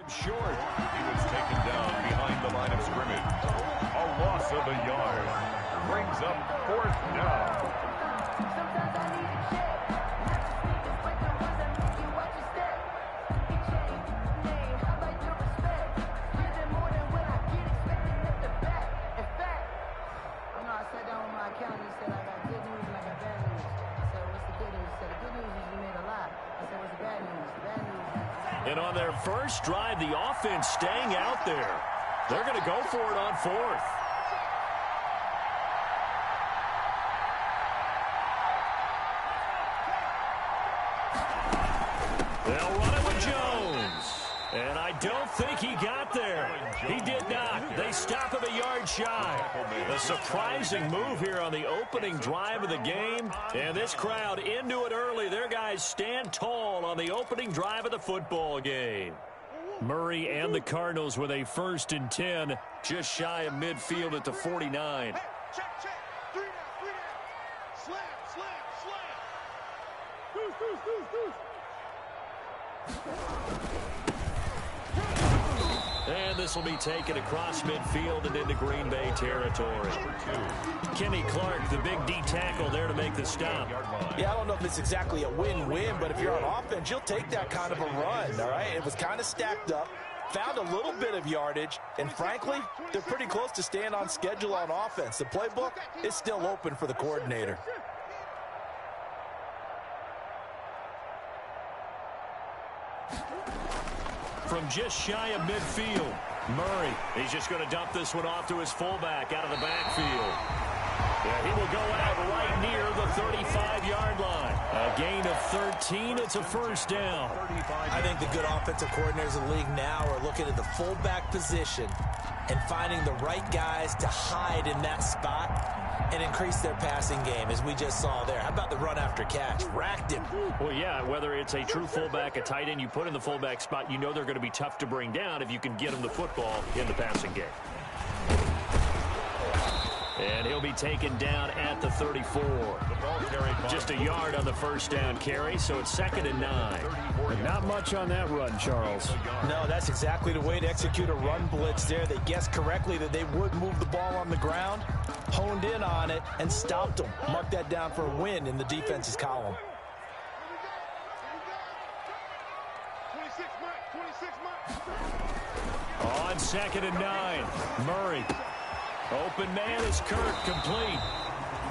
up short. He was taken down behind the line of scrimmage. A loss of a yard. Brings up 4th down. And on their first drive, the offense staying out there. They're going to go for it on 4th. They'll run it with Jones. And I don't think he got there. He did not. They stop him a yard shy. A surprising move here on the opening drive of the game. And this crowd into it early. Their guys stand tall on the opening drive of the football game. Murray and the Cardinals with a 1st and 10, just shy of midfield at the 49. Hey, check. 3 down. Slam. Deuce. And this will be taken across midfield and into Green Bay territory. Kenny Clark, the big D tackle there to make the stop. Yeah, I don't know if it's exactly a win-win, but if you're on offense, you'll take that kind of a run, all right? It was kind of stacked up, found a little bit of yardage, and frankly, they're pretty close to staying on schedule on offense. The playbook is still open for the coordinator. From just shy of midfield, Murray, he's just going to dump this one off to his fullback out of the backfield. Yeah, he will go out right near the 35-yard line. A gain of 13, it's a 1st down. I think the good offensive coordinators in the league now are looking at the fullback position and finding the right guys to hide in that spot and increase their passing game, as we just saw there. How about the run after catch? Racked him. Well, yeah, whether it's a true fullback, a tight end you put in the fullback spot, you know they're going to be tough to bring down if you can get them the football in the passing game. And he'll be taken down at the 34. Just a yard on the 1st down carry, so it's 2nd and 9. But not much on that run, Charles. No, that's exactly the way to execute a run blitz there. They guessed correctly that they would move the ball on the ground, honed in on it, and stopped them. Mark that down for a win in the defense's column. 26 Mike. On 2nd and 9, Murray. Open man is Kirk, complete.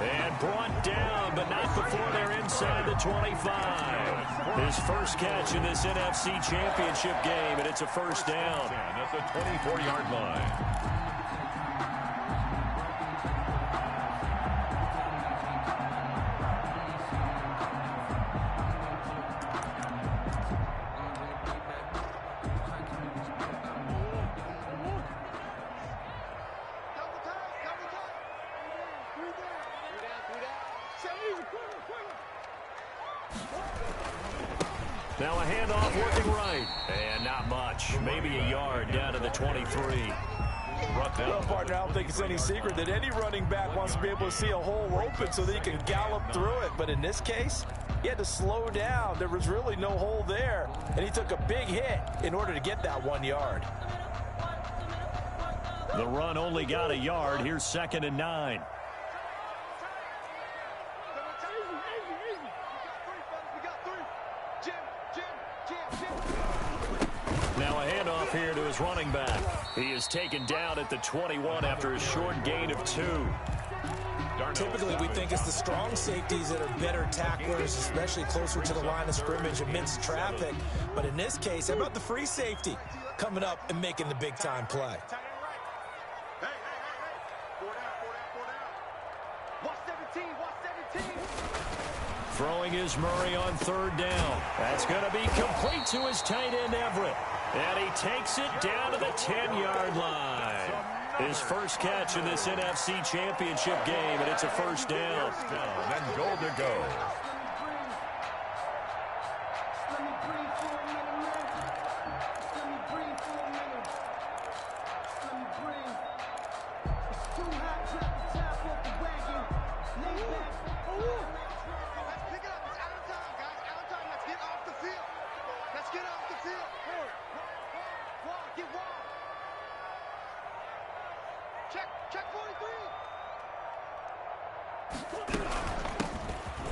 And brought down, but not before they're inside the 25. His first catch in this NFC Championship game, and it's a 1st down. At the 24-yard line. Now a handoff working right. And not much. Maybe a yard down to the 23. Well, partner, I don't think it's any secret that any running back wants to be able to see a hole open so that he can gallop through it. But in this case, he had to slow down. There was really no hole there. And he took a big hit in order to get that 1 yard. The run only got a yard. Here's 2nd and 9. Now a handoff here to his running back. He is taken down at the 21 after a short gain of 2. Typically, we think it's the strong safeties that are better tacklers, especially closer to the line of scrimmage amidst traffic. But in this case, how about the free safety coming up and making the big-time play? Hey. 4 down. Watch 17. Throwing is Murray on 3rd down. That's going to be complete to his tight end, Everett. And he takes it down to the 10-yard line. His first catch in this NFC Championship game, and it's a 1st down. And goal to go.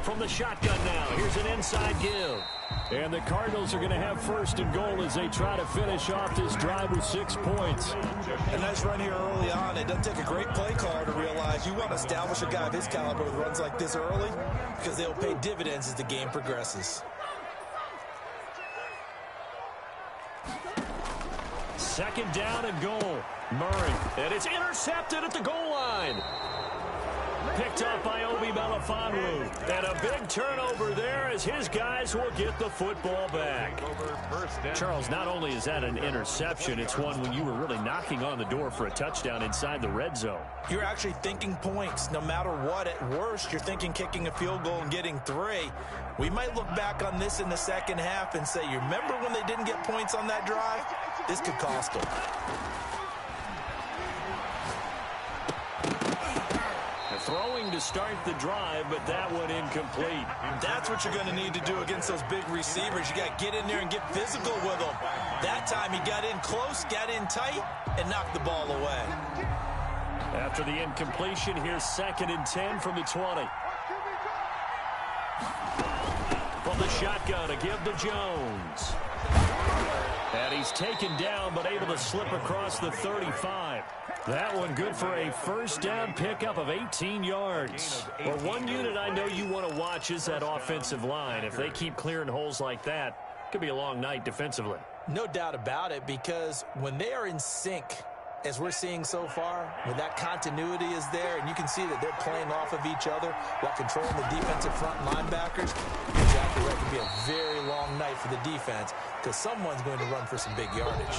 from the shotgun now. Here's an inside give. And the Cardinals are going to have first and goal as they try to finish off this drive with 6 points. A nice run here early on. It doesn't take a great play caller to realize you want to establish a guy of his caliber with runs like this early because they'll pay dividends as the game progresses. Second down and goal. Murray. And it's intercepted at the goal line. Picked up by Obi Melifonwu. And a big turnover there as his guys will get the football back. Charles, not only is that an interception, it's one when you were really knocking on the door for a touchdown inside the red zone. You're actually thinking points. No matter what, at worst, you're thinking kicking a field goal and getting 3. We might look back on this in the second half and say, you remember when they didn't get points on that drive? This could cost them. Throwing to start the drive, but that one incomplete. That's what you're going to need to do against those big receivers. You got to get in there and get physical with them. That time he got in close, got in tight, and knocked the ball away. After the incompletion, here's 2nd and 10 from the 20. From the shotgun, a give to Jones. And he's taken down, but able to slip across the 35. That one good for a first down pickup of 18 yards. Well, one unit I know you want to watch is that offensive line. If they keep clearing holes like that, it could be a long night defensively. No doubt about it, because when they are in sync, as we're seeing so far, when that continuity is there, and you can see that they're playing off of each other while controlling the defensive front linebackers, you're exactly right. It could be a very long night for the defense because someone's going to run for some big yardage.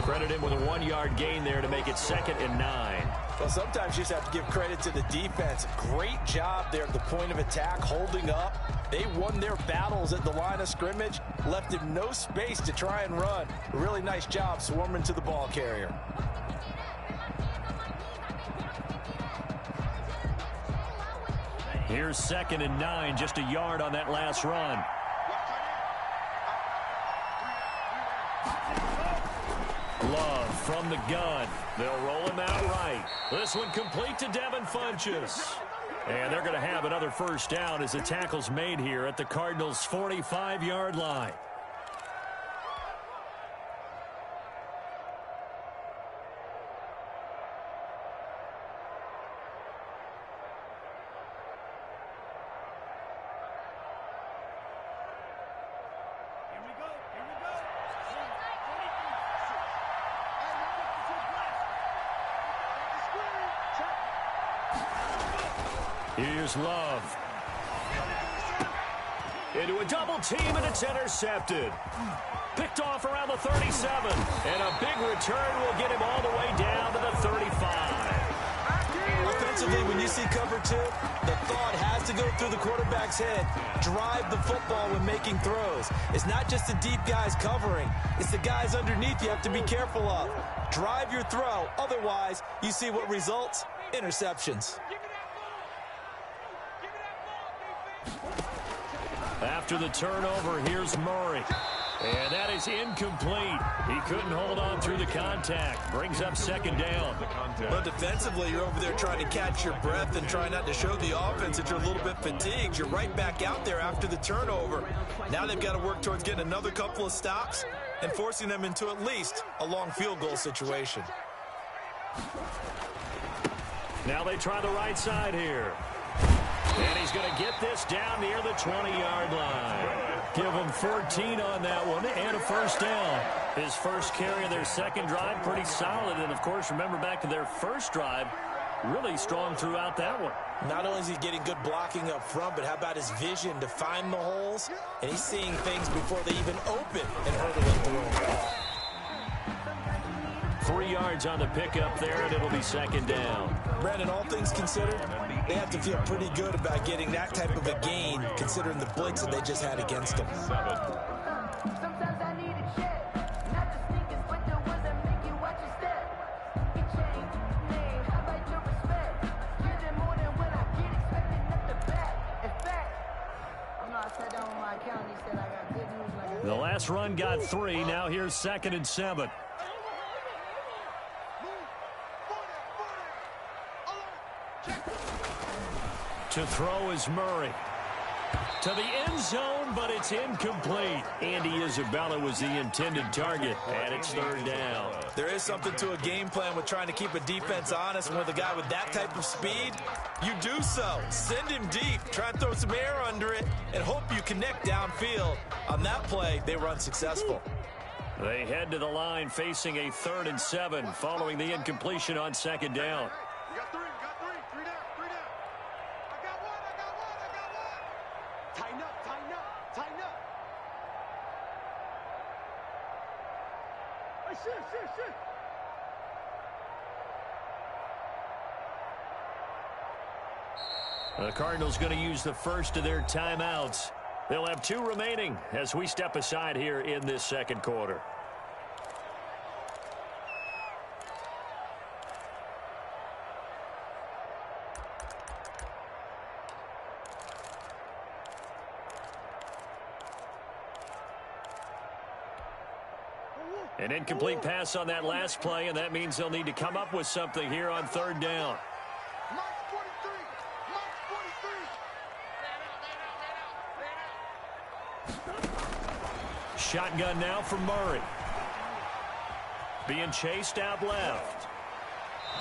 Credit him with a 1-yard gain there to make it 2nd and 9. Well, sometimes you just have to give credit to the defense. Great job there at the point of attack, holding up. They won their battles at the line of scrimmage, left him no space to try and run. A really nice job swarming to the ball carrier. Here's 2nd and 9, just a yard on that last run. Love from the gun. They'll roll him out right. This one complete to Devin Funchess. And they're going to have another first down as the tackle's made here at the Cardinals' 45-yard line. Here's Love. Into a double team, and it's intercepted. Picked off around the 37. And a big return will get him all the way down to the 35. Offensively, when you see cover 2, the thought has to go through the quarterback's head. Drive the football when making throws. It's not just the deep guys covering. It's the guys underneath you have to be careful of. Drive your throw. Otherwise, you see what results? Interceptions. After the turnover, here's Murray. And that is incomplete. He couldn't hold on through the contact. Brings up 2nd down. Well, defensively, you're over there trying to catch your breath and try not to show the offense that you're a little bit fatigued. You're right back out there after the turnover. Now they've got to work towards getting another couple of stops and forcing them into at least a long field goal situation. Now they try the right side here. And he's going to get this down near the 20-yard line. Give him 14 on that one and a first down. His first carry of their second drive, pretty solid. And, of course, remember back to their first drive, really strong throughout that one. Not only is he getting good blocking up front, but how about his vision to find the holes? And he's seeing things before they even open and hurdling through them. 3 yards on the pickup there, and it'll be 2nd down. Brandon, all things considered, they have to feel pretty good about getting that type of a gain, considering the blitz that they just had against them. The last run got 3. Now here's 2nd and 7. To throw is Murray. To the end zone, but it's incomplete. Andy Isabella was the intended target, and it's third down. There is something to a game plan with trying to keep a defense honest. And with a guy with that type of speed, you do so. Send him deep. Try and throw some air under it and hope you connect downfield. On that play, they were unsuccessful. They head to the line facing a 3rd and 7 following the incompletion on second down. You got three. Three down. I got one. Tighten up. Hey, shit. The Cardinals going to use the first of their timeouts. They'll have 2 remaining as we step aside here in this second quarter. An incomplete pass on that last play, and that means they'll need to come up with something here on third down. Mark 43. Shotgun now from Murray. Being chased out left.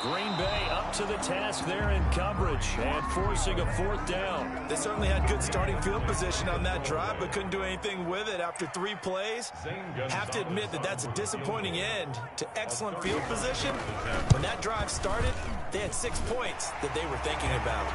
Green Bay up to the task there in coverage and forcing a 4th down. They certainly had good starting field position on that drive, but couldn't do anything with it after 3 plays. Have to admit that that's a disappointing end to excellent field position. When that drive started, they had 6 points that they were thinking about.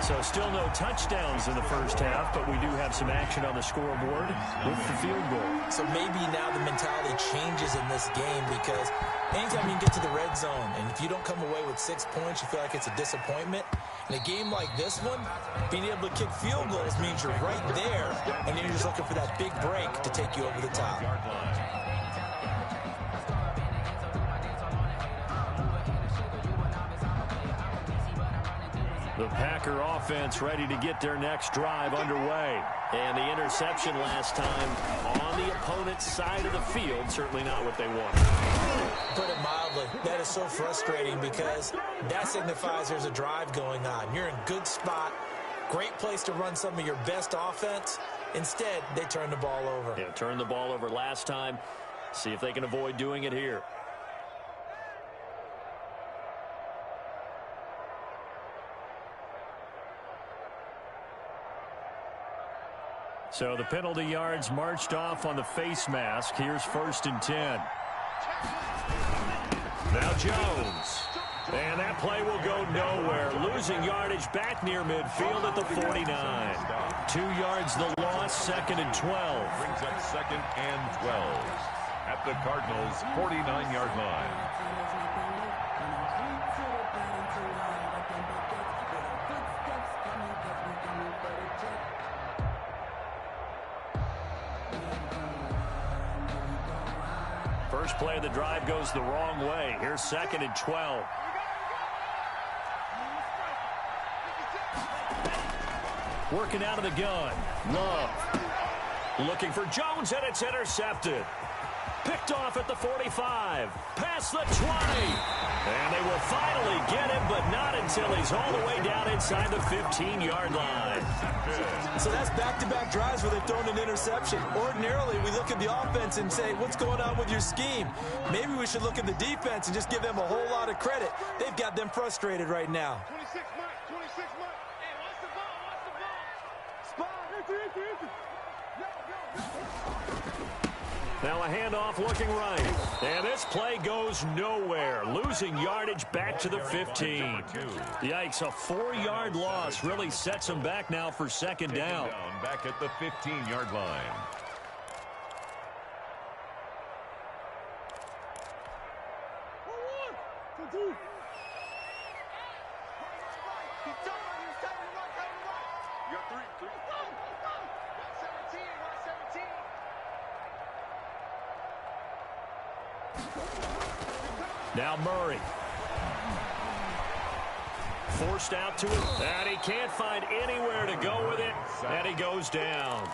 So still no touchdowns in the first half, but we do have some action on the scoreboard with the field goal. So maybe now the mentality changes in this game, because anytime you can get to the red zone, and if you don't come away with 6 points, you feel like it's a disappointment. In a game like this one, being able to kick field goals means you're right there, and then you're just looking for that big break to take you over the top. The Packer offense ready to get their next drive underway. And the interception last time on the opponent's side of the field, certainly not what they wanted. Put it mildly, that is so frustrating, because that signifies there's a drive going on. You're in good spot, great place to run some of your best offense. Instead, they turn the ball over. Yeah, turned the ball over last time. See if they can avoid doing it here. So the penalty yards marched off on the face mask. Here's 1st and 10. Now Jones. And that play will go nowhere. Losing yardage back near midfield at the 49. 2 yards the loss, 2nd and 12. Brings up 2nd and 12 at the Cardinals' 49-yard line. First play of the drive goes the wrong way. Here's 2nd and 12. Working out of the gun. Love. Looking for Jones, and it's intercepted. Picked off at the 45. Past the 20. And they will finally get him, but not until he's all the way down inside the 15-yard line. So that's back-to-back drives where they've thrown an interception. Ordinarily, we look at the offense and say, what's going on with your scheme? Maybe we should look at the defense and just give them a whole lot of credit. They've got them frustrated right now. 26 Mike. Hey, watch the ball. Spot. Now a handoff looking right. And this play goes nowhere. Losing yardage back to the 15. Yikes, a 4-yard loss really sets them back now for 2nd down. Back at the 15-yard line. You got 3. Now Murray. Forced out to it, and he can't find anywhere to go with it, and he goes down.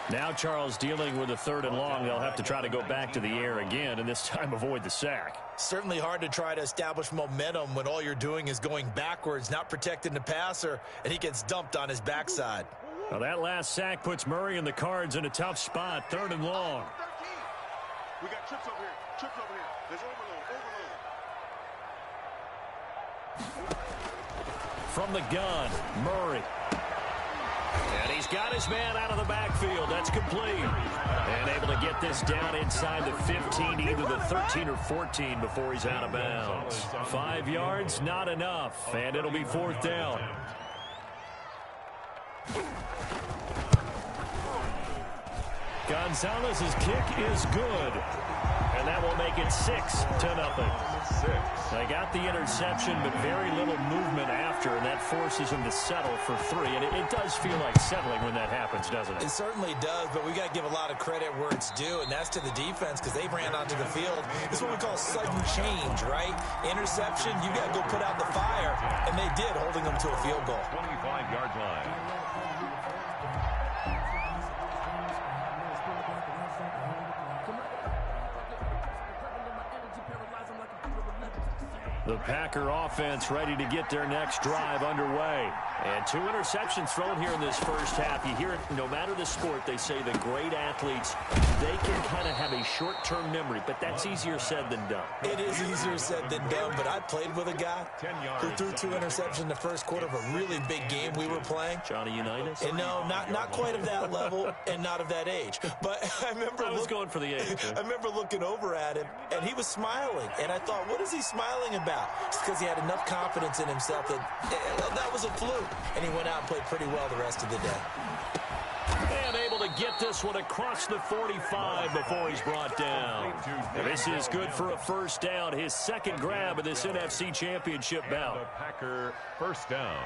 Now Charles dealing with a 3rd and long. They'll have to try to go back to the air again, and this time avoid the sack. Certainly hard to try to establish momentum when all you're doing is going backwards, not protecting the passer, and he gets dumped on his backside. Well, that last sack puts Murray and the Cards in a tough spot, 3rd and long. We got trips over here. Trips over here. There's overload. From the gun, Murray. And he's got his man out of the backfield. That's complete. And able to get this down inside the 15, either the 13 or 14 before he's out of bounds. 5 yards, not enough. And it'll be 4th down. Gonzalez's kick is good. And that will make it 6-0. They got the interception, but very little movement after, and that forces him to settle for 3. And it does feel like settling when that happens, doesn't it? It certainly does, but we got to give a lot of credit where it's due, and that's to the defense because they ran onto the field. It's what we call sudden change, right? Interception, you got to go put out the fire, and they did, holding them to a field goal. 25-yard line. The Packer offense ready to get their next drive underway. And 2 interceptions thrown here in this first half. You hear it, no matter the sport, they say the great athletes, they can kind of have a short-term memory, but that's easier said than done. It is easier said than done, but I played with a guy who threw 2 interceptions in the first quarter of a really big game we were playing. Johnny Unitas? And no, not quite of that level and not of that age. But I was going for the age. I remember looking over at him, and he was smiling. And I thought, what is he smiling about? It's because he had enough confidence in himself that was a fluke. And he went out and played pretty well the rest of the day. And able to get this one across the 45 before he's brought down. And this is good for a 1st down, his 2nd grab of this NFC Championship bout. The Packer 1st down.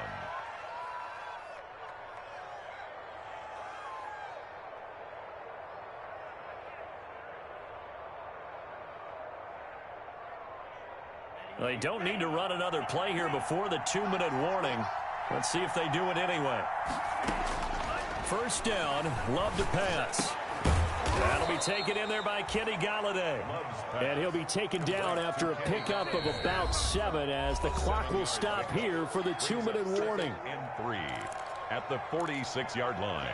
They don't need to run another play here before the 2-minute warning. Let's see if they do it anyway. 1st down, Love to pass. That'll be taken in there by Kenny Galladay. And he'll be taken down after a pickup of about 7 as the clock will stop here for the 2-minute warning. And 3 at the 46-yard line.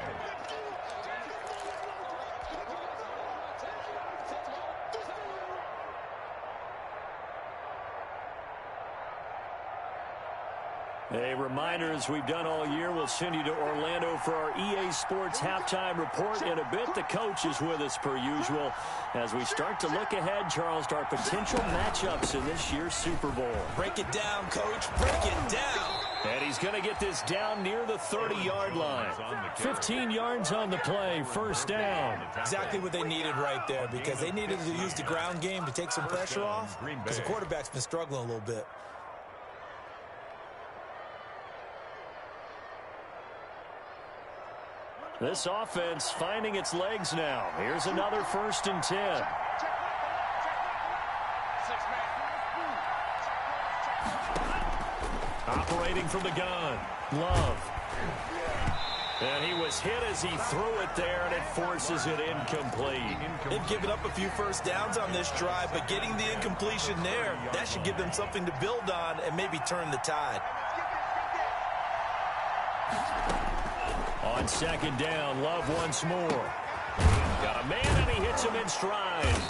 A reminder, as we've done all year, we'll send you to Orlando for our EA Sports halftime report in a bit. The coach is with us per usual as we start to look ahead, Charles, to our potential matchups in this year's Super Bowl. Break it down, Coach. Break it down. And he's going to get this down near the 30-yard line. 15 yards on the play, 1st down. Exactly what they needed right there because they needed to use the ground game to take some pressure off because the quarterback's been struggling a little bit. This offense finding its legs now. Here's another 1st and 10. Operating from the gun. Love. And he was hit as he threw it there, and it forces it incomplete. They've given up a few 1st downs on this drive, but getting the incompletion there, that should give them something to build on and maybe turn the tide. On 2nd down, Love once more. Got a man, and he hits him in stride.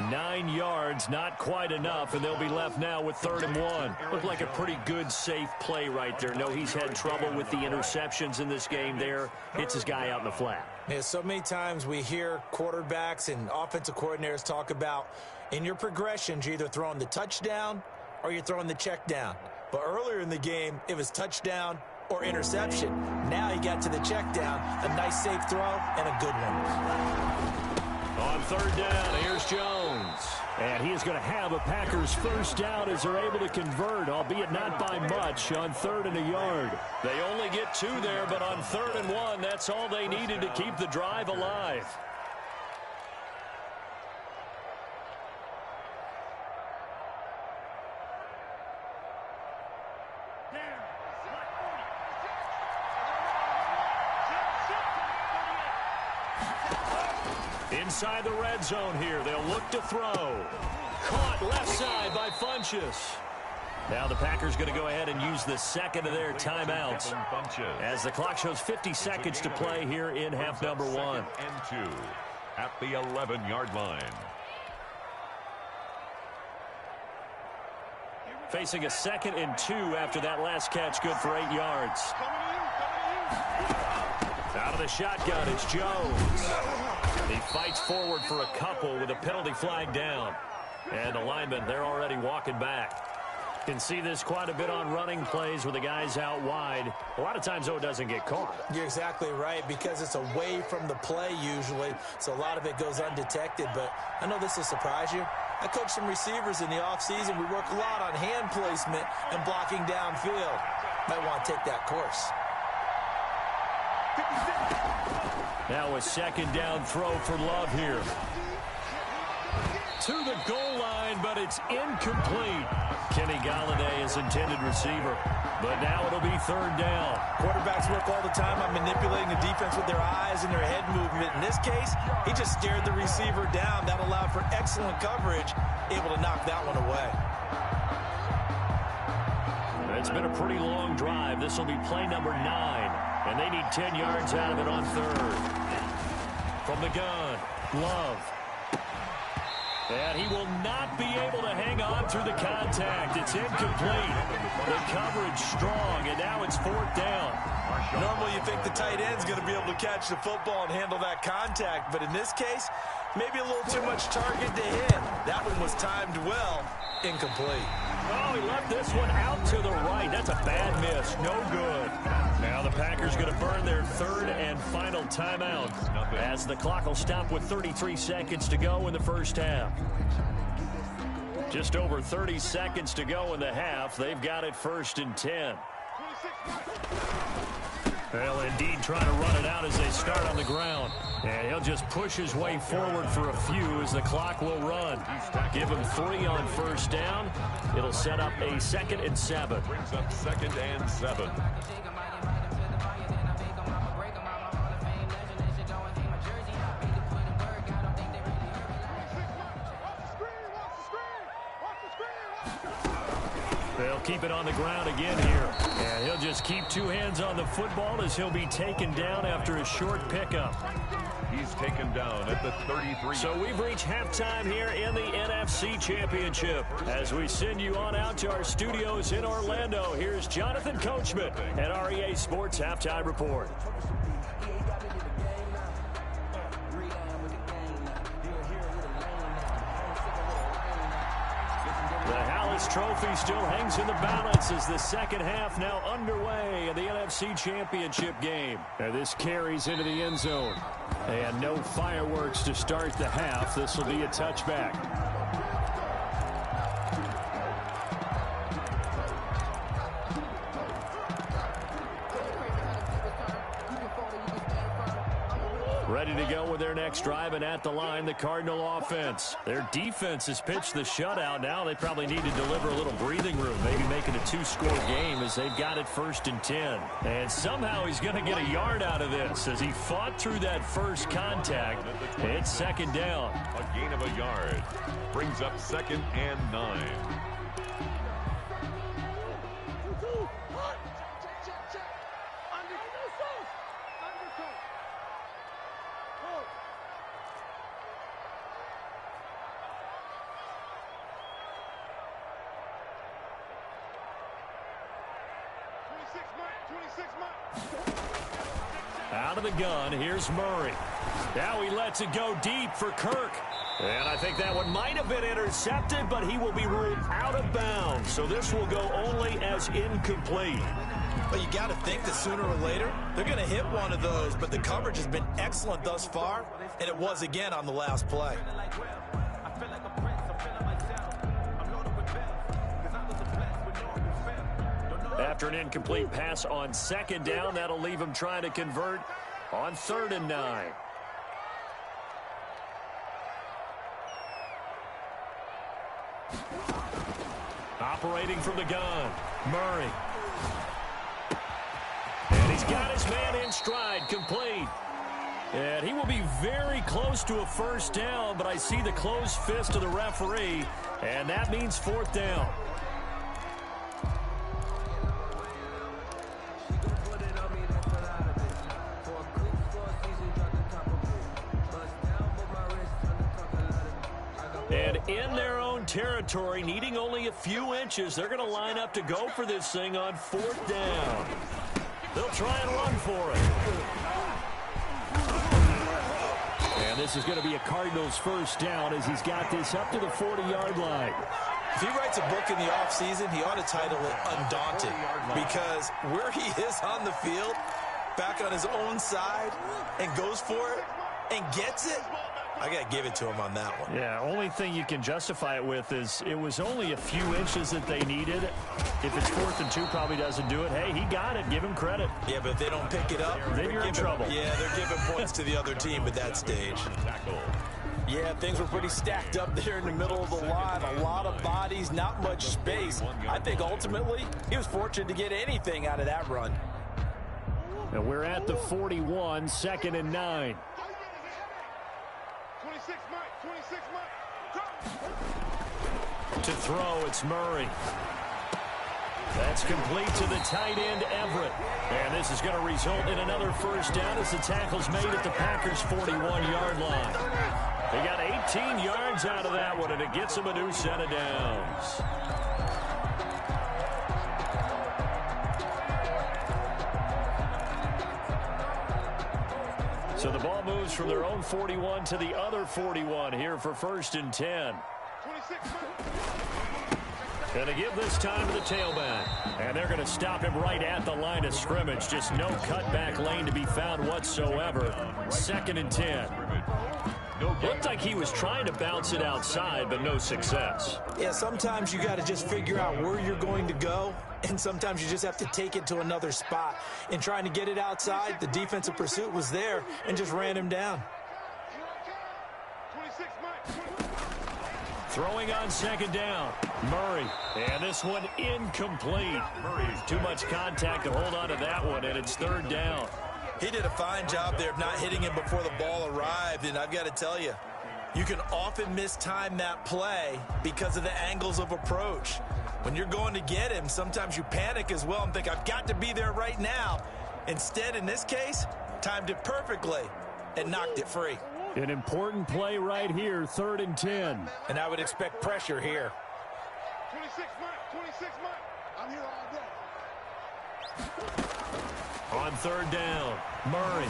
9 yards, not quite enough, and they'll be left now with 3rd and 1. Looked like a pretty good, safe play right there. No, he's had trouble with the interceptions in this game there. Hits his guy out in the flat. Yeah, so many times we hear quarterbacks and offensive coordinators talk about in your progressions, you're either throwing the touchdown or you're throwing the check down. But earlier in the game, it was touchdown or interception. Now he got to the check down, a nice safe throw and a good one. On 3rd down, here's Jones. And he is going to have a Packers 1st down as they're able to convert, albeit not by much, on 3rd and a yard. They only get 2 there, but on 3rd and 1, that's all they needed to keep the drive alive. Inside the red zone here. They'll look to throw. Caught left side by Funchess. Now the Packers going to go ahead and use the second of their timeouts as the clock shows 50 seconds to play here in half number 1. And 2 at the 11-yard line. Facing a 2nd and 2 after that last catch, good for 8 yards. Out of the shotgun, it's Jones. He fights forward for a couple with a penalty flag down. And the linemen, they're already walking back. Can see this quite a bit on running plays with the guys out wide. A lot of times, though, it doesn't get caught. You're exactly right, because it's away from the play usually, so a lot of it goes undetected. But I know this will surprise you. I coach some receivers in the offseason. We work a lot on hand placement and blocking downfield. Might want to take that course. Now a second down throw for Love here. To the goal line, but it's incomplete. Kenny Galladay is intended receiver, but now it'll be 3rd down. Quarterbacks work all the time on manipulating the defense with their eyes and their head movement. In this case, he just stared the receiver down. That allowed for excellent coverage, able to knock that one away. It's been a pretty long drive. This will be play number 9, and they need 10 yards out of it on 3rd. From the gun, Love. And he will not be able to hang on through the contact. It's incomplete. The coverage strong, and now it's 4th down. Normally you think the tight end's going to be able to catch the football and handle that contact, but in this case, maybe a little too much target to hit. That one was timed well. Incomplete. Oh, he left this one out to the right. That's a bad miss. No good. Now the Packers going to burn their 3rd and final timeout as the clock will stop with 33 seconds to go in the first half. Just over 30 seconds to go in the half. They've got it 1st and 10. They'll indeed try to run it out as they start on the ground. And he'll just push his way forward for a few as the clock will run. Give him 3 on 1st down. It'll set up a 2nd and 7. Brings up 2nd and 7. They'll keep it on the ground again here. And he'll just keep 2 hands on the football as he'll be taken down after a short pickup. He's taken down at the 33. So we've reached halftime here in the NFC Championship. As we send you on out to our studios in Orlando, here's Jonathan Coachman at REA Sports Halftime Report. The Hallis Trophy still hangs in the balance as the second half now underway in the NFC Championship game. And this carries into the end zone. And no fireworks to start the half. This will be a touchback. Ready to go with their next drive, and at the line, the Cardinal offense. Their defense has pitched the shutout. Now they probably need to deliver a little breathing room, maybe make it a 2-score game as they've got it 1st and 10. And somehow he's going to get a yard out of this as he fought through that first contact. It's 2nd down. A gain of a yard. Brings up 2nd and 9. Out of the gun, here's Murray. Now he lets it go deep for Kirk. And I think that one might have been intercepted, but he will be ruled out of bounds. So this will go only as incomplete. But you got to think that sooner or later, they're going to hit one of those. But the coverage has been excellent thus far, and it was again on the last play. After an incomplete pass on 2nd down, that'll leave him trying to convert on 3rd and 9. Operating from the gun, Murray. And he's got his man in stride, complete. And he will be very close to a 1st down, but I see the closed fist of the referee, and that means 4th down. And in their own territory, needing only a few inches, they're going to line up to go for this thing on 4th down. They'll try and run for it. And this is going to be a Cardinals first down as he's got this up to the 40-yard line. If he writes a book in the offseason, he ought to title it Undaunted, because where he is on the field, back on his own side, and goes for it and gets it, I got to give it to him on that one. Yeah, only thing you can justify it with is it was only a few inches that they needed. If it's 4th and 2, probably doesn't do it. Hey, he got it. Give him credit. Yeah, but if they don't pick it up, then you're in trouble. Yeah, they're giving points to the other team at that stage. Yeah, things were pretty stacked up there in the middle of the line. A lot of bodies, not much space. I think ultimately he was fortunate to get anything out of that run. And we're at the 41, 2nd and 9. 26 Mike, 26 Mike. To throw, it's Murray. That's complete to the tight end, Everett. And this is going to result in another first down as the tackle's made at the Packers' 41-yard line. They got 18 yards out of that one, and it gets them a new set of downs. So the ball moves from their own 41 to the other 41 here for 1st and 10. 26 Mike. Going to give this time to the tailback. And they're going to stop him right at the line of scrimmage. Just no cutback lane to be found whatsoever. 2nd and 10. Looked like he was trying to bounce it outside, but no success. Yeah, sometimes you got to just figure out where you're going to go, and sometimes you just have to take it to another spot. In trying to get it outside, the defensive pursuit was there and just ran him down. 26 Mike. Throwing on 2nd down, Murray. And this one incomplete. Too much contact to hold on to that one, and it's 3rd down. He did a fine job there of not hitting him before the ball arrived, and I've got to tell you, you can often mistime that play because of the angles of approach. When you're going to get him, sometimes you panic as well and think, I've got to be there right now. Instead, in this case, timed it perfectly and knocked it free. An important play right here, 3rd and 10. And I would expect pressure here. 26 Mike, 26 Mike. I'm here all day. On 3rd down, Murray.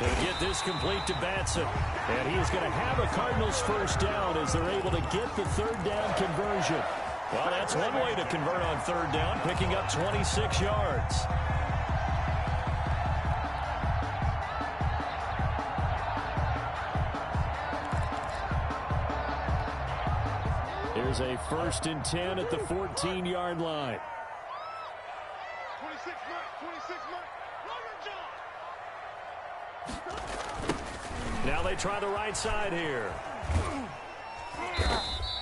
Going to get this complete to Batson. And he is going to have a Cardinals first down as they're able to get the 3rd down conversion. Well, that's one way to convert on 3rd down, picking up 26 yards. Here's a 1st and 10 at the 14-yard line. 26 Mike, 26 Mike. Now they try the right side here.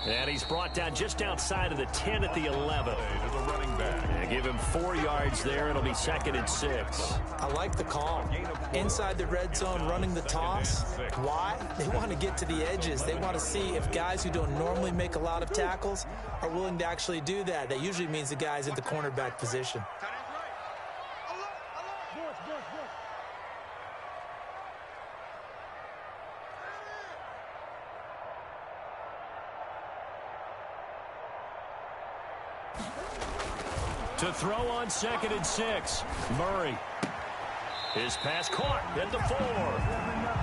And he's brought down just outside of the 10 at the 11. And give him 4 yards there. It'll be 2nd and 6. I like the call. Inside the red zone, running the toss. Why? They want to get to the edges. They want to see if guys who don't normally make a lot of tackles are willing to actually do that. That usually means the guys at the cornerback position. To throw on 2nd and 6, Murray. His pass caught at the 4.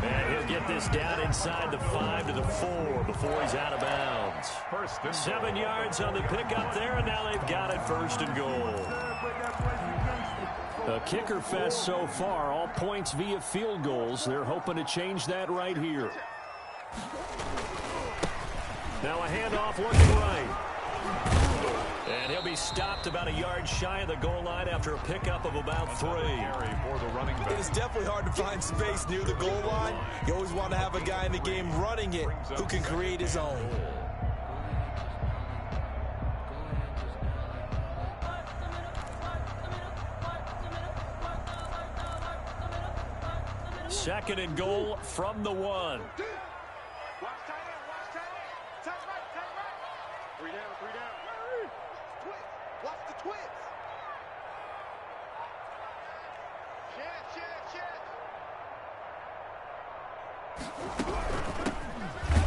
And he'll get this down inside the 5 to the 4 before he's out of bounds. 7 yards on the pickup there, and now they've got it 1st and goal. A kicker fest so far, all points via field goals. They're hoping to change that right here. Now a handoff looking right. And he'll be stopped about a yard shy of the goal line after a pickup of about 3. It is definitely hard to find space near the goal line. You always want to have a guy in the game running it who can create his own. Second and goal from the 1. Watch tight end, watch tight end. Tight right, tight right. 3 down, 3 down. Twist. Watch the twist.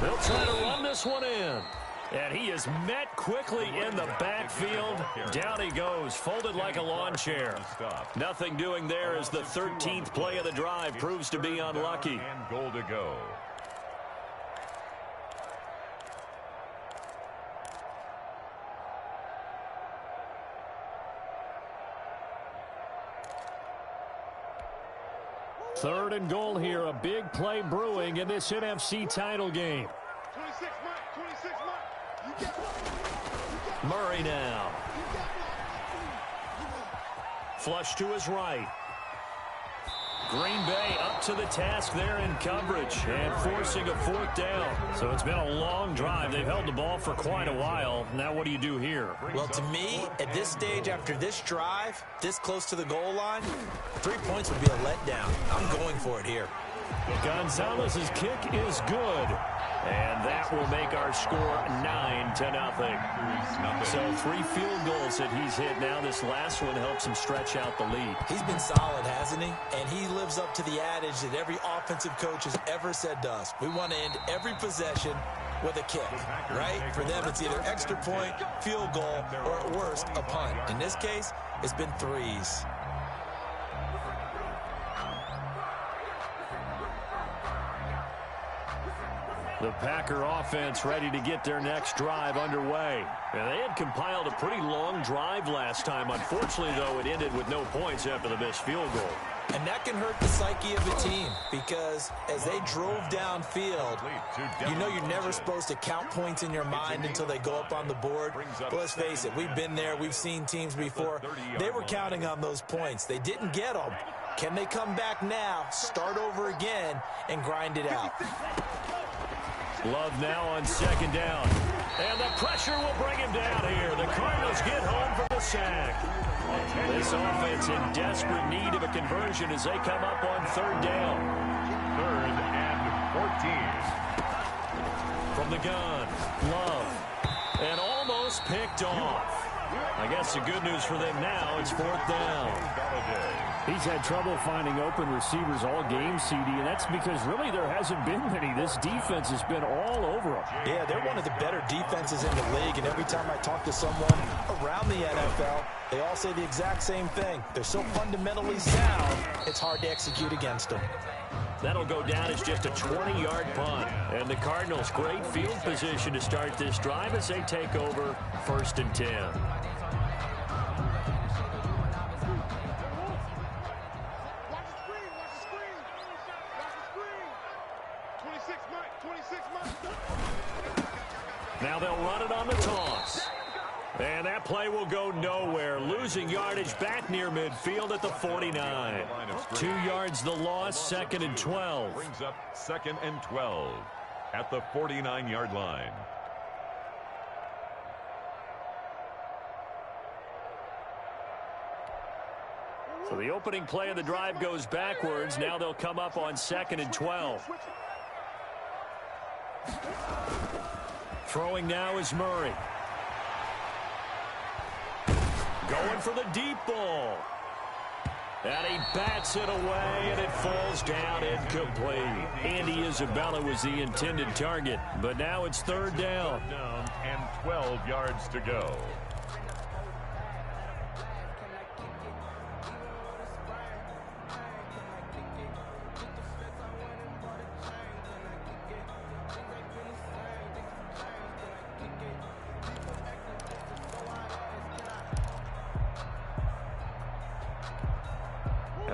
They'll try to run this one in. And he is met quickly in the backfield. Down he goes, folded like a lawn chair. Nothing doing there as the 13th play of the drive proves to be unlucky. And goal to go. Third and goal here, a big play brewing in this NFC title game. 26 Mike, 26 Mike. You got Murray now. Flush to his right. Green Bay up to the task there in coverage and forcing a fourth down. So it's been a long drive. They've held the ball for quite a while. Now what do you do here? Well, to me, at this stage, after this drive, this close to the goal line, 3 points would be a letdown. I'm going for it here. Gonzalez's kick is good. And that will make our score 9-0. So 3 field goals that he's hit now. This last one helps him stretch out the lead. He's been solid, hasn't he? And he lives up to the adage that every offensive coach has ever said to us. We want to end every possession with a kick, right? For them, it's either extra point, field goal, or at worst, a punt. In this case, it's been 3s. The Packer offense ready to get their next drive underway. And they had compiled a pretty long drive last time. Unfortunately, though, it ended with no points after the missed field goal. And that can hurt the psyche of a team because as they drove downfield, you know you're never supposed to count points in your mind until they go up on the board. But let's face it, we've been there. We've seen teams before. They were counting on those points. They didn't get them. Can they come back now, start over again, and grind it out? Love now on second down. And the pressure will bring him down here. The Cardinals get home from the sack. This offense in desperate need of a conversion as they come up on third down. 3rd and 14. From the gun, Love. And almost picked off. I guess the good news for them now is 4th down. He's had trouble finding open receivers all game, CD, and that's because really there hasn't been many. This defense has been all over them. Yeah, they're one of the better defenses in the league, and every time I talk to someone around the NFL, they all say the exact same thing. They're so fundamentally sound, it's hard to execute against them. That'll go down as just a 20-yard punt. And the Cardinals, great field position to start this drive as they take over 1st and 10. Now they'll run it on the toss. And that play will go nowhere. Losing yardage back near midfield at the 49. 2 yards the loss, 2nd and 12. Brings up 2nd and 12 at the 49-yard line. So the opening play of the drive goes backwards. Now they'll come up on 2nd and 12. Throwing now is Murray. Going for the deep ball. And he bats it away, and it falls down incomplete. Andy Isabella was the intended target, but now it's 3rd down. And 12 yards to go.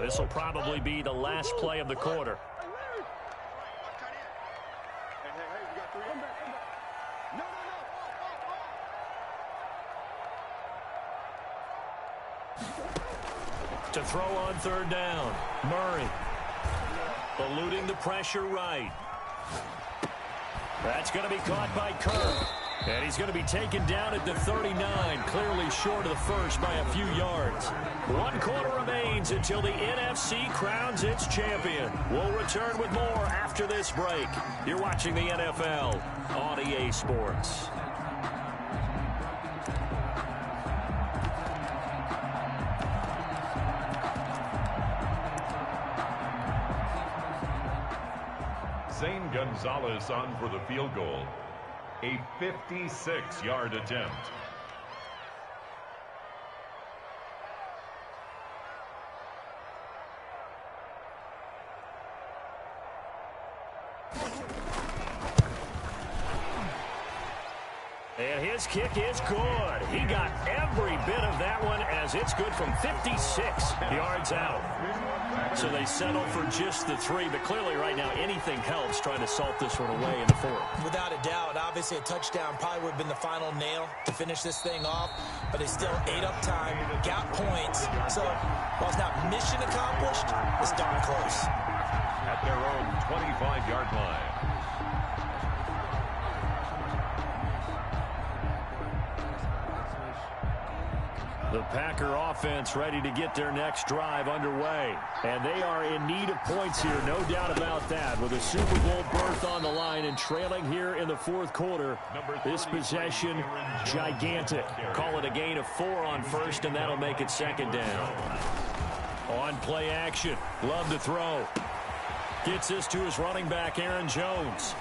This will probably be the last play of the quarter. To throw on 3rd down, Murray. Eluding the pressure right. That's going to be caught by Kirk. And he's going to be taken down at the 39, clearly short of the first by a few yards. 1 quarter remains until the NFC crowns its champion. We'll return with more after this break. You're watching the NFL on EA Sports. Zane Gonzalez on for the field goal. A 56-yard attempt. And his kick is good. He got every bit of that one as it's good from 56 yards out. So they settle for just the 3, but clearly right now anything helps trying to salt this one away in the 4th. Without a doubt, obviously a touchdown probably would have been the final nail to finish this thing off, but they still ate up time, got points. So while it's not mission accomplished, it's darn close. At their own 25-yard line. The Packer offense ready to get their next drive underway. And they are in need of points here, no doubt about that. With a Super Bowl berth on the line and trailing here in the 4th quarter, this possession, gigantic. Call it a gain of 4 on first, and that'll make it 2nd down. On play action, love to throw. Gets this to his running back, Aaron Jones.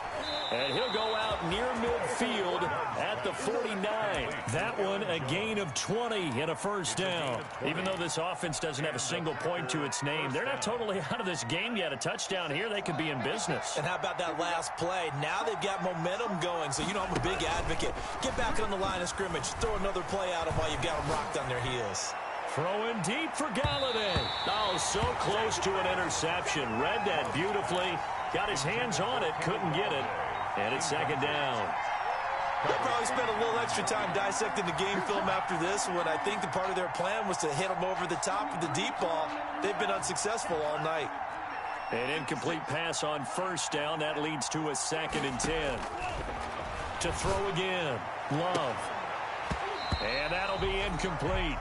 And he'll go out near midfield at the 49. That one a gain of 20 and a 1st down. Even though this offense doesn't have a single point to its name, they're not totally out of this game yet. A touchdown here, they could be in business. And how about that last play? Now they've got momentum going. So, you know, I'm a big advocate. Get back on the line of scrimmage. Throw another play at them while you've got them rocked on their heels. Throwing deep for Galladay. Oh, so close to an interception. Read that beautifully. Got his hands on it, couldn't get it. And it's 2nd down. They'll probably spend a little extra time dissecting the game film after this one. I think the part of their plan was to hit them over the top with the deep ball. They've been unsuccessful all night. An incomplete pass on 1st down. That leads to a 2nd and 10. To throw again. Love. And that'll be incomplete.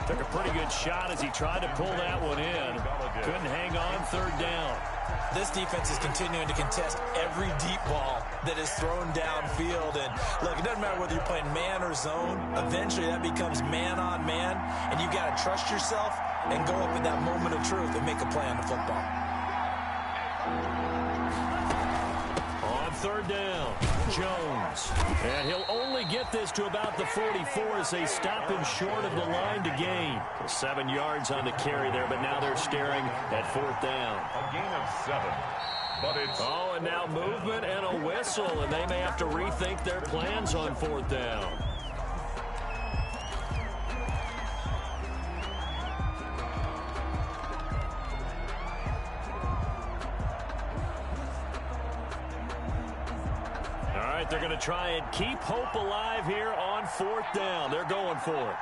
Took a pretty good shot as he tried to pull that one in. Couldn't hang on 3rd down. This defense is continuing to contest every deep ball that is thrown downfield. And look, it doesn't matter whether you're playing man or zone. Eventually that becomes man on man. And you've got to trust yourself and go up in that moment of truth and make a play on the football. On 3rd down, Jones. And he'll only get this to about the 44 as they stop him short of the line to gain. 7 yards on the carry there, but now they're staring at 4th down. A gain of 7. But it's... Oh, and now movement and a whistle, and they may have to rethink their plans on 4th down. They're going to try and keep hope alive here on 4th down. They're going for it.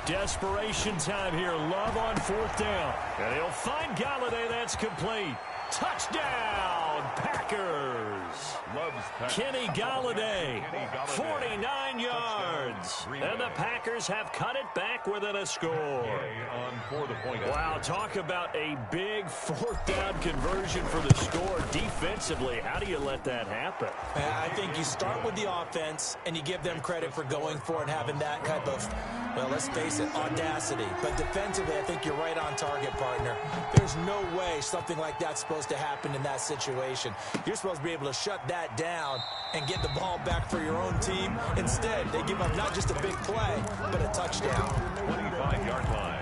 Desperation time here. Love on 4th down. And he'll find Galladay. That's complete. Touchdown, Packers. Kenny Galladay, 49 yards. And the Packers have cut it back within a score. Wow, talk about a big 4th down conversion for the score. Defensively, how do you let that happen? I think you start with the offense, and you give them credit for going for it and having that type of, well, let's face it, audacity. But defensively, I think you're right on target, partner. There's no way something like that's supposed to happen in that situation. You're supposed to be able to shut that down and get the ball back for your own team. Instead, they give up not just a big play, but a touchdown. 25-yard line.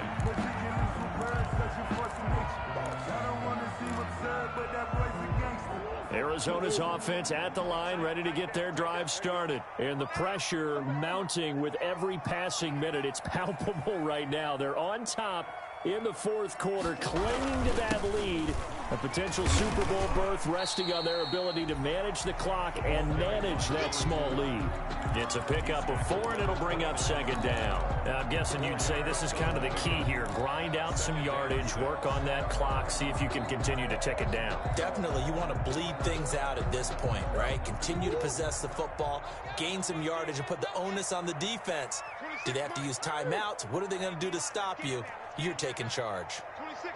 Arizona's offense at the line, ready to get their drive started. And the pressure mounting with every passing minute. It's palpable right now. They're on top in the 4th quarter, clinging to that lead. A potential Super Bowl berth resting on their ability to manage the clock and manage that small lead. It's a pickup of 4, and it'll bring up 2nd down. Now, I'm guessing you'd say this is kind of the key here. Grind out some yardage, work on that clock, see if you can continue to tick it down. Definitely, you want to bleed things out at this point, right? Continue to possess the football, gain some yardage, and put the onus on the defense. Do they have to use timeouts? What are they going to do to stop you? You're taking charge. 26,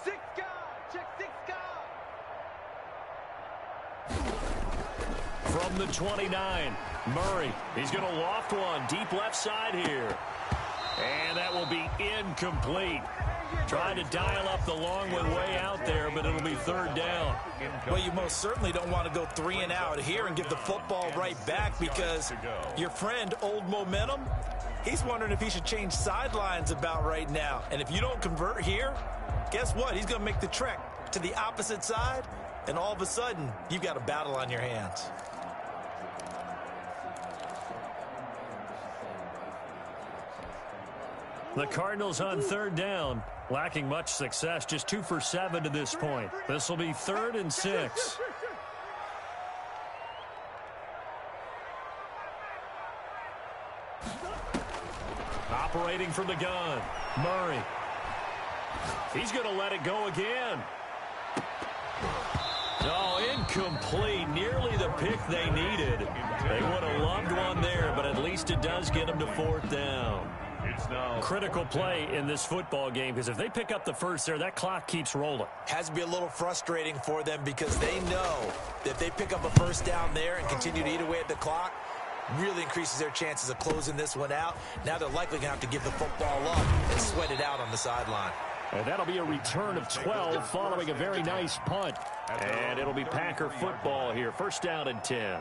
Six guard, check 6 guard. From the 29, Murray. He's going to loft one deep left side here. And that will be incomplete. Trying to dial up the long way out there, but it'll be third down. Well, you most certainly don't want to go 3 and out here and give the football right back, because your friend, Old Momentum, he's wondering if he should change sidelines about right now. And if you don't convert here, guess what? He's going to make the trek to the opposite side, and all of a sudden, you've got a battle on your hands. The Cardinals on third down, lacking much success, just 2 for 7 to this point. This will be 3rd and 6. Operating from the gun, Murray. He's going to let it go again. Oh, incomplete. Nearly the pick they needed. They would have loved one there, but at least it does get them to 4th down. Critical play in this football game, because if they pick up the first there, that clock keeps rolling. Has to be a little frustrating for them, because they know that if they pick up a first down there and continue to eat away at the clock, really increases their chances of closing this one out. Now they're likely going to have to give the football up and sweat it out on the sideline. And that'll be a return of 12 following a very nice punt. And it'll be Packer football here. 1st down and 10.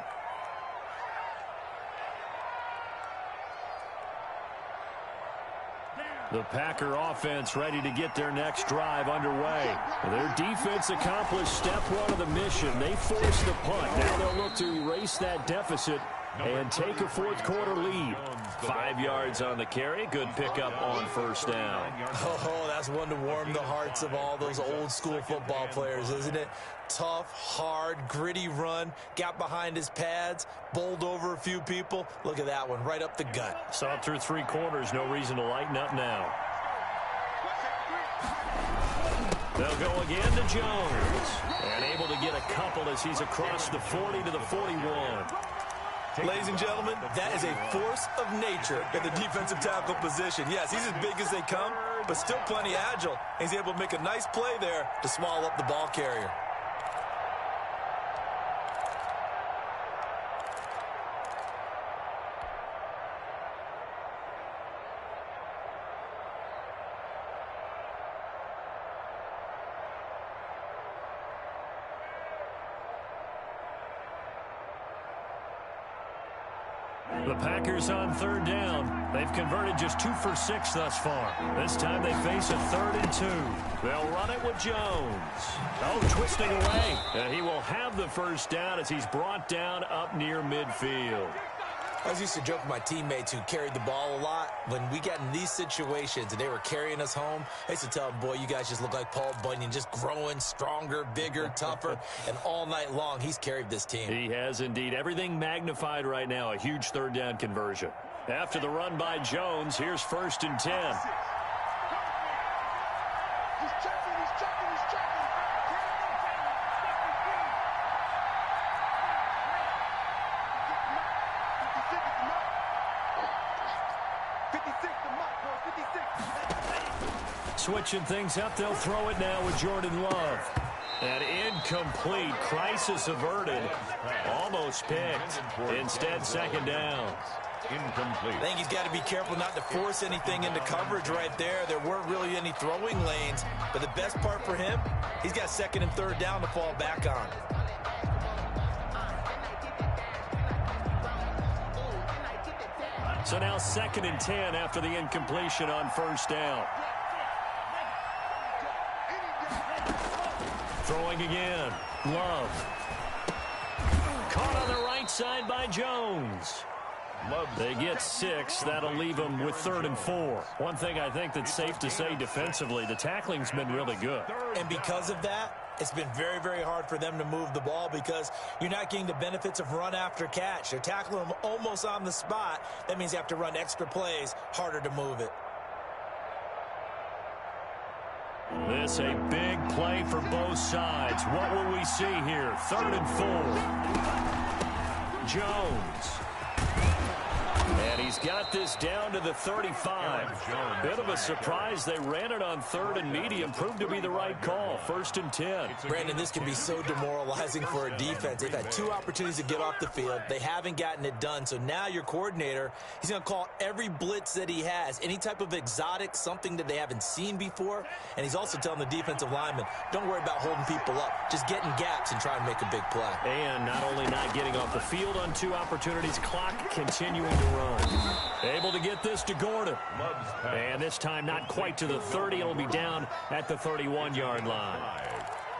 The Packer offense ready to get their next drive underway. Their defense accomplished step 1 of the mission. They forced the punt. Now they'll look to erase that deficit and take a 4th quarter lead. 5 yards on the carry. Good pickup on 1st down. Oh, that's one to warm the hearts of all those old school football players, isn't it? Tough, hard, gritty run. Got behind his pads, bowled over a few people. Look at that one, right up the gut. Saw it through 3 quarters. No reason to lighten up now. They'll go again to Jones. And able to get a couple as he's across the 40 to the 41. Ladies and gentlemen, that is a force of nature in the defensive tackle position. Yes, he's as big as they come, but still plenty agile. He's able to make a nice play there to swallow up the ball carrier. The Packers on 3rd down. They've converted just 2 for 6 thus far. This time they face a 3rd and 2. They'll run it with Jones. Oh, twisting away. And he will have the 1st down as he's brought down up near midfield. I used to joke with my teammates who carried the ball a lot. When we got in these situations and they were carrying us home, I used to tell them, boy, you guys just look like Paul Bunyan, just growing stronger, bigger, tougher. And all night long, he's carried this team. He has indeed. Everything magnified right now. A huge 3rd down conversion. After the run by Jones, here's 1st and 10. Switching things up, they'll throw it now with Jordan Love. And incomplete. Crisis averted. Almost picked. Instead, 2nd down. Incomplete. I think he's got to be careful not to force anything into coverage right there. There weren't really any throwing lanes. But the best part for him, he's got 2nd and 3rd down to fall back on. So now 2nd and 10 after the incompletion on 1st down. Throwing again. Love. Caught on the right side by Jones. They get 6. That'll leave them with 3rd and 4. One thing I think that's safe to say defensively, the tackling's been really good. And because of that, it's been very, very hard for them to move the ball, because you're not getting the benefits of run after catch. They're tackling them almost on the spot. That means you have to run extra plays, harder to move it. This a big play for both sides. What will we see here? 3rd and 4. Jones. And he's got this down to the 35. Bit of a surprise. They ran it on 3rd and medium. Proved to be the right call. 1st and 10. Brandon, this can be so demoralizing for a defense. They've had 2 opportunities to get off the field. They haven't gotten it done. So now your coordinator, he's going to call every blitz that he has, any type of exotic, something that they haven't seen before. And he's also telling the defensive lineman, don't worry about holding people up. Just get in gaps and try and make a big play. And not only not getting off the field on 2 opportunities, clock continuing to run. Able to get this to Gordon. And this time not quite to the 30. It'll be down at the 31-yard line.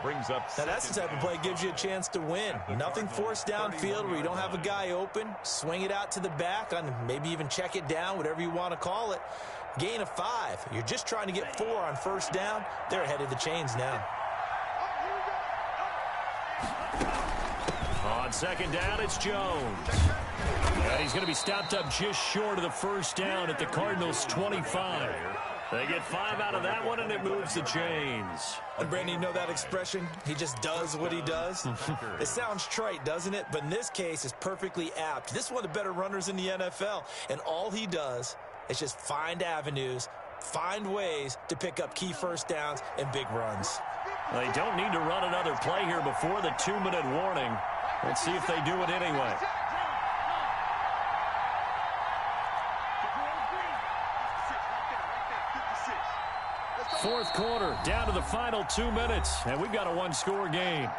Brings up now that's the type of play that gives you a chance to win. Nothing forced downfield where you don't have a guy open. Swing it out to the back, on maybe even check it down, whatever you want to call it. Gain of 5. You're just trying to get 4 on 1st down. They're ahead of the chains now. On 2nd down, it's Jones. And he's going to be stopped up just short of the 1st down at the Cardinals' 25. They get 5 out of that one, and it moves the chains. And Brandon, you know that expression? He just does what he does. It sounds trite, doesn't it? But in this case, it's perfectly apt. This is one of the better runners in the NFL. And all he does is just find avenues, find ways to pick up key 1st downs and big runs. They don't need to run another play here before the 2-minute warning. Let's see if they do it anyway. Fourth quarter, down to the final 2 minutes, and we've got a 1-score game.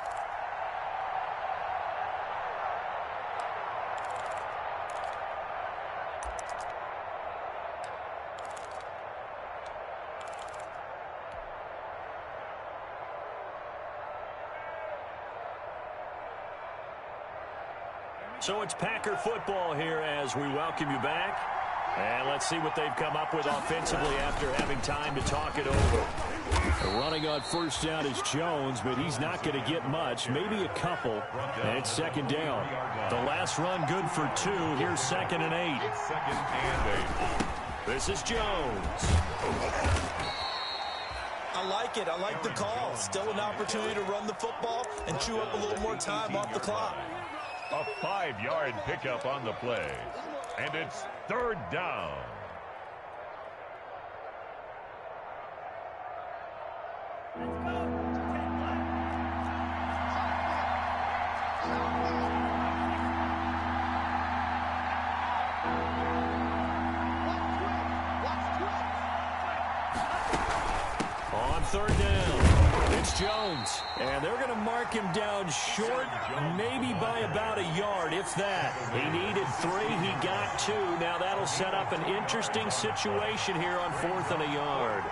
So it's Packer football here as we welcome you back. And let's see what they've come up with offensively after having time to talk it over. Running on 1st down is Jones, but he's not going to get much, maybe a couple. And it's 2nd down. The last run good for 2. Here's 2nd and 8. This is Jones. I like it. I like the call. Still an opportunity to run the football and chew up a little more time off the clock. A 5-yard pickup on the play. And it's 3rd down. On 3rd down, it's Jones. And they're going to mark him down short, maybe by about a yard, if that. He needed 3, he got 2. Now that'll set up an interesting situation here on 4th and a yard.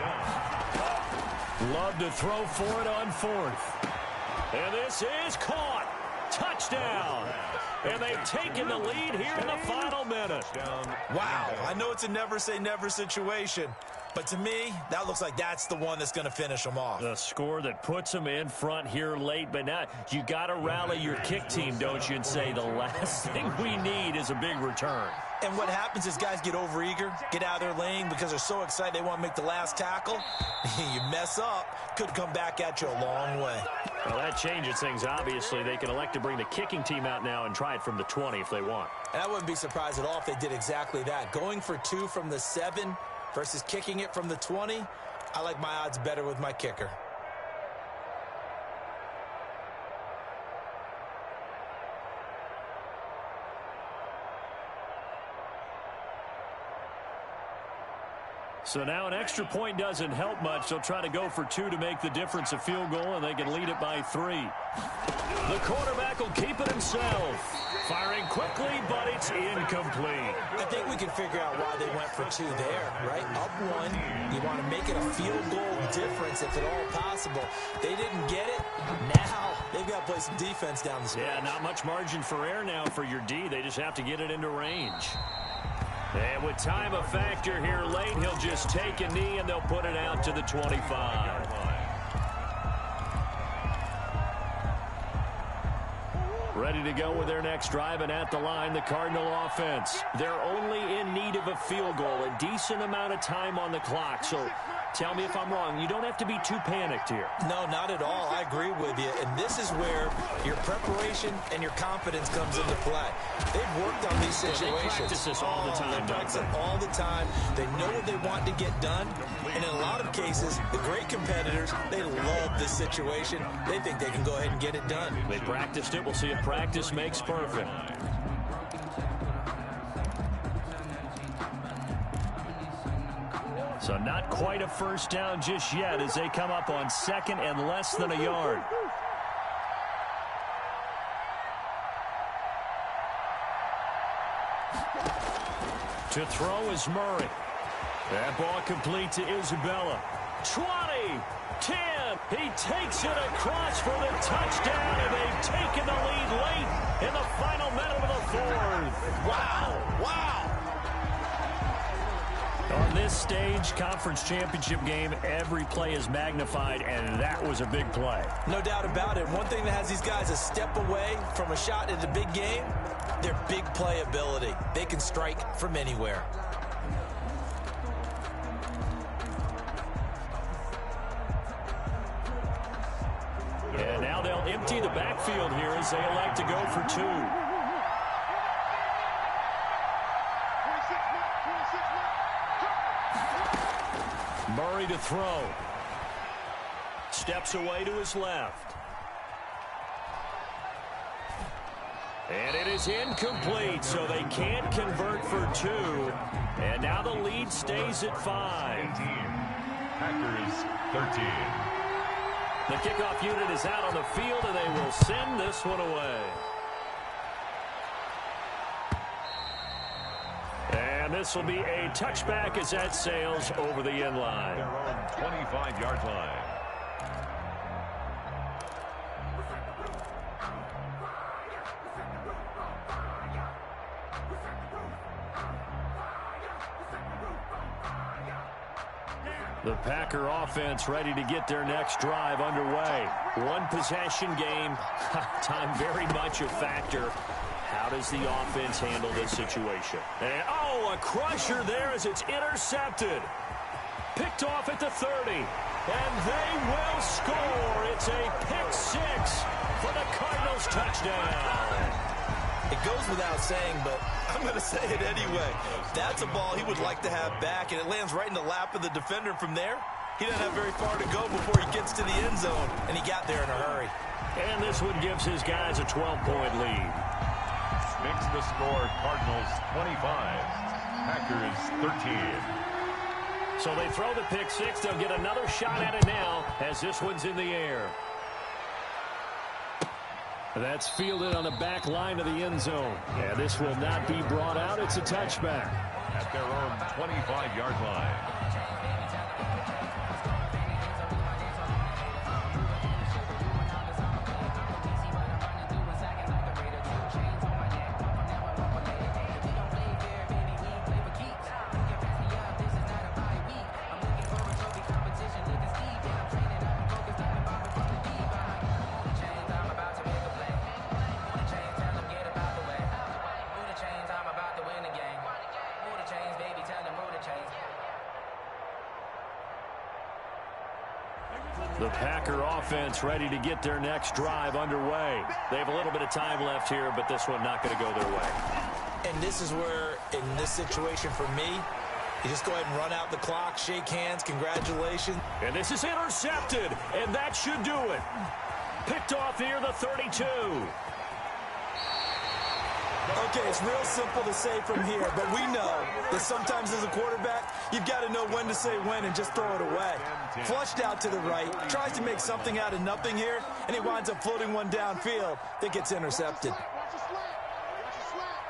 Love to throw for it on 4th. And this is caught. Touchdown. And they've taken the lead here in the final minute. Wow, I know it's a never say never situation, but to me, that looks like that's the one that's going to finish them off. The score that puts them in front here late, but now you got to rally your kick team, don't you, and say the last thing we need is a big return. And what happens is guys get overeager, get out of their lane because they're so excited they want to make the last tackle. You mess up, could come back at you a long way. Well, that changes things, obviously. They can elect to bring the kicking team out now and try it from the 20 if they want. And I wouldn't be surprised at all if they did exactly that. Going for 2 from the 7 versus kicking it from the 20, I like my odds better with my kicker. So now an extra point doesn't help much. They'll try to go for 2 to make the difference a field goal, and they can lead it by 3. The quarterback will keep it himself. Firing quickly, but it's incomplete. I think we can figure out why they went for 2 there, right? Up 1, you want to make it a field goal difference if at all possible. They didn't get it. Now they've got to play some defense down the stretch. Yeah, not much margin for error now for your D. They just have to get it into range. And with time a factor here late, he'll just take a knee and they'll put it out to the 25. Ready to go with their next drive, and at the line, the Cardinal offense. They're only in need of a field goal, a decent amount of time on the clock. So Tell me if I'm wrong. You don't have to be too panicked here. No, not at all. I agree with you. And this is where your preparation and your confidence comes into play. They've worked on these situations. They practice this all the time. They practice it all the time. They know what they want to get done. And in a lot of cases, the great competitors, they love this situation. They think they can go ahead and get it done. They practiced it. We'll see if practice makes perfect. So not quite a first down just yet as they come up on second and less than a yard. To throw is Murray. That ball complete to Isabella. 20, 10. He takes it across for the touchdown, and they've taken the lead late in the final minute of the fourth. Wow, wow. On this stage, conference championship game, every play is magnified, and that was a big play. No doubt about it. One thing that has these guys a step away from a shot at the big game, their big play ability. They can strike from anywhere. And now they'll empty the backfield here as they elect to go for two. Murray to throw. Steps away to his left. And it is incomplete, so they can't convert for two. And now the lead stays at 5. 18. Packers 13. The kickoff unit is out on the field, and they will send this one away. And this will be a touchback as that sails over the end line. Their own 25-yard line. The Packer offense ready to get their next drive underway. One possession game. Time very much a factor. How does the offense handle this situation? And, oh, a crusher there as it's intercepted. Picked off at the 30. And they will score. It's a pick 6 for the Cardinals touchdown. It goes without saying, but I'm going to say it anyway. That's a ball he would like to have back, and it lands right in the lap of the defender from there. He doesn't have very far to go before he gets to the end zone, and he got there in a hurry. And this one gives his guys a 12-point lead. Makes the score Cardinals 25, Packers 13. So they throw the pick 6. They'll get another shot at it now as this one's in the air. That's fielded on the back line of the end zone. And this will not be brought out. It's a touchback. At their own 25-yard line. The Packer offense ready to get their next drive underway. They have a little bit of time left here, but this one not going to go their way. And this is where, in this situation for me, you just go ahead and run out the clock, shake hands, congratulations. And this is intercepted, and that should do it. Picked off near the 32. Okay, it's real simple to say from here, but we know that sometimes as a quarterback, you've got to know when to say when and just throw it away. Flushed out to the right, tries to make something out of nothing here, and he winds up floating one downfield that gets intercepted. Watch the slant. Watch the slant.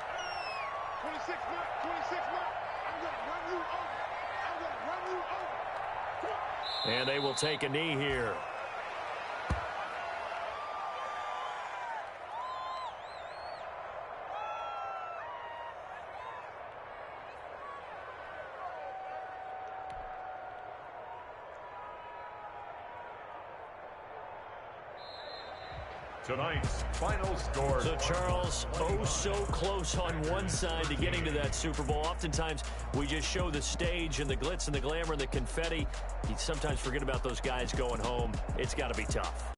26 mark. I'm going to run you over. I'm going to run you over. And they will take a knee here. Tonight's final score. So, Charles, oh so close on one side to getting to that Super Bowl. Oftentimes, we just show the stage and the glitz and the glamour and the confetti. You sometimes forget about those guys going home. It's got to be tough.